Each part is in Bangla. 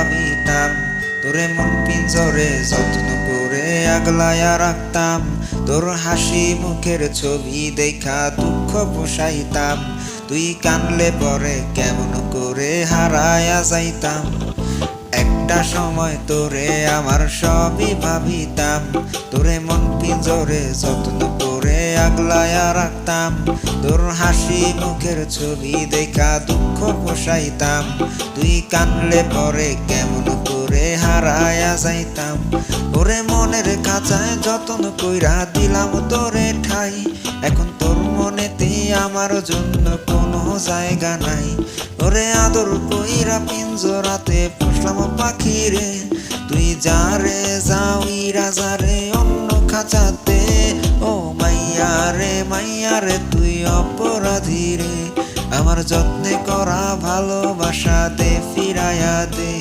ভাবিতাম, তোরে মন পিঞ্জরে যত্ন করে আগলায়া রাখতাম। তোর হাসি মুখের ছবি দেখা দুঃখ পোষাইতাম, তুই কানলে পরে কেমন করে হারায়া যাইতাম। একটা সময় তোরে আমার সবই ভাবিতাম, তোরে মন পিঞ্জরে যত্ন করে আগলায়া রাখতাম। তোর হাসি মুখের ছবি দেখা দুঃখ পোষাইতাম, তুই কানলে পরে কেমন করে হারায়া যাইতাম। ওরে মনের খাঁচায় যতন কইরা দিলাম তোরে ঠাই, এখন তোর মনেতে আমার জন্য কোনো জায়গা নাই। ওরে আদর কইরা পিঞ্জরাতে পুষলাম পাখি রে, তুই যারে যাওই রাজারে অন্য খাঁচাতে। ও মাইয়া রে তুই অপরাধী রে, আমার যত্নে করা ভালোবাসা দে ফিরাইয়া দে।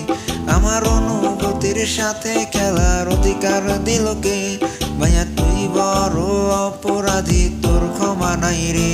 আমার অনুভূতির সাথে খেলার অধিকার দিল কে, মাইয়া তুই বড় অপরাধী, তোর ক্ষমা নাই রে।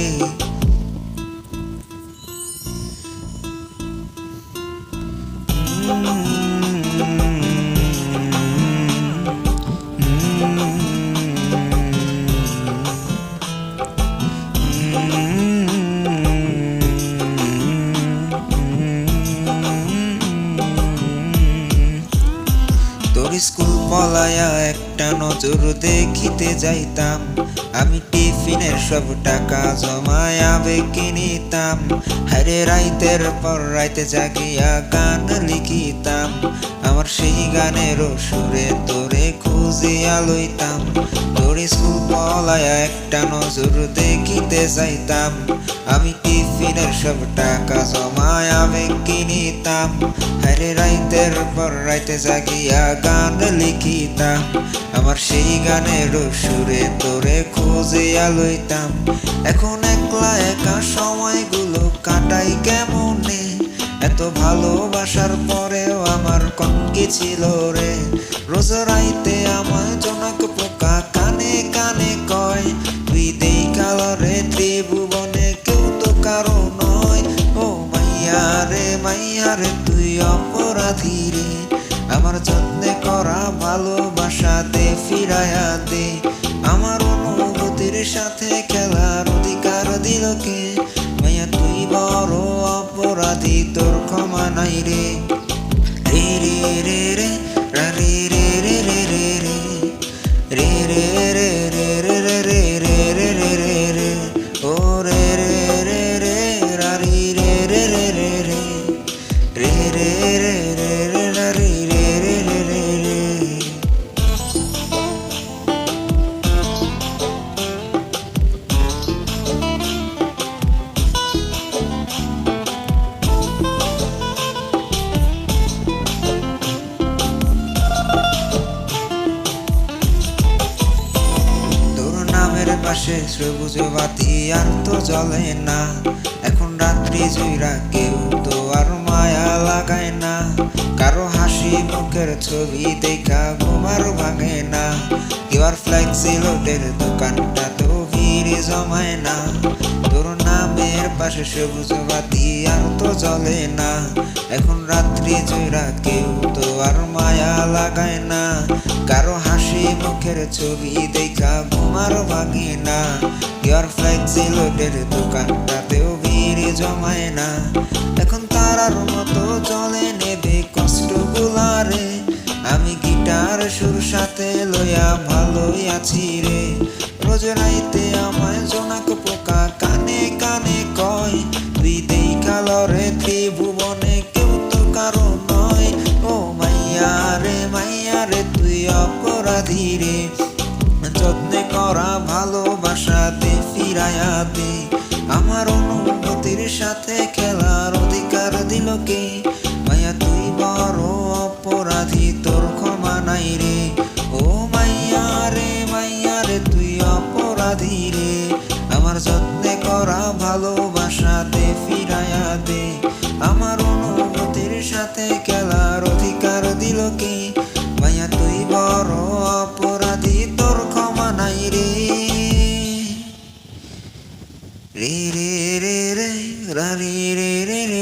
তোর স্কুল পলায়া একটা নজর দেখিতে যাইতাম, আমি টিফিনের সব টাকা জমায় আবেগে নিতাম। হায়রে রাইতের পর রাইতে জাগিয়া গান লিখিতাম, আমার সেই গানের সুরে তোরে খুঁজিয়া লইতাম। তোর স্কুল পলায়া একটা নজর দেখিতে যাইতাম, আমি টিফিনের সব টাকা জমায় আবেগে নিতাম। হায়রে রাইতের পর রাইতে জাগিয়া গান লিখিতাম, আমার সেই গানের সুরে তোরে খুঁজিয়া লইতাম। এখন একলা একা সময়গুলো কাটাই কেমনে, এত ভালোবাসার পরেও আমার কম কি ছিল রে। রোজ রাইতে আমায় জনক পোকা কানে কানে কয়, তুই দেখাল রে ত্রিভুবনে কেউ তো কারো নয়। ও মাইয়া রে তুই অপরাধী রে, আমার যত্নে করা ভালোবাসা দে ফিরাইয়া দে। আমার অনুভূতির সাথে খেলার অধিকার দিল কে, মাইয়া তুই বড় অপরাধী, তোর ক্ষমা নাই রে। রে রে রে রে রা রে রে রে রে রে রে রে রে রে রে রে রে রে রে রে রে রে ও রে রে রে রে রা রে রে রে রে রে রে রে রে রে রে রে রা রে রে রে রে রে রে। পাশে সবুজ বাতি আর তো জ্বলে না, এখন রাত্রি জুইরা কেউ তো আর মায়া লাগায় না। কারো হাসি মুখের ছবি দেখা ঘুমার ভাঙে না, কেউ আর ফ্লেক্সি লোডের দোকানটা তো ভিড় জমায় না। তোর নামের পাশে সবুজ বাতি আর তো জ্বলে না, এখন রাত্রি জুইরা কেউ তো আর মায়া লাগায় না। কারো হাসি মুখের ছবি দেখা ঘুমার ভাঙে না, কেউ ফ্লেক্সি লোডের দোকানটাতেও ভিড় জমায় না। এখন তারার মতো চলে নেবে কষ্টগুলারে, আমি গিটার সুর সাথে লইয়া ভালোই আছি রে। রোজ রাইতে আমায় জোনাক পোকা কানে কানে কয়, তুই দেখাল রে ত্রিভুবনে কেউ তো কারো নয়। ও মাইয়া রে তুই অপরাধী রে, যত্নে করা ভালোবাসা দে ফিরাইয়া দে। আমার অনুভূতির সাথে খেলার অধিকার দিল কে, মাইয়া তুই বড় অপরাধী, তোর ক্ষমা নাই রে। ও মাইয়া রে তুই অপরাধী রে, আমার যত্নে করা ভালোবাসা দে ফিরাইয়া দে। আমার অনুভূতির সাথে খেলার অধিকার দিল কে, মাইয়া তুই বড় অপরাধী, তোর ক্ষমা নাই রে। রে রে রে রে রা রে রে রে রে।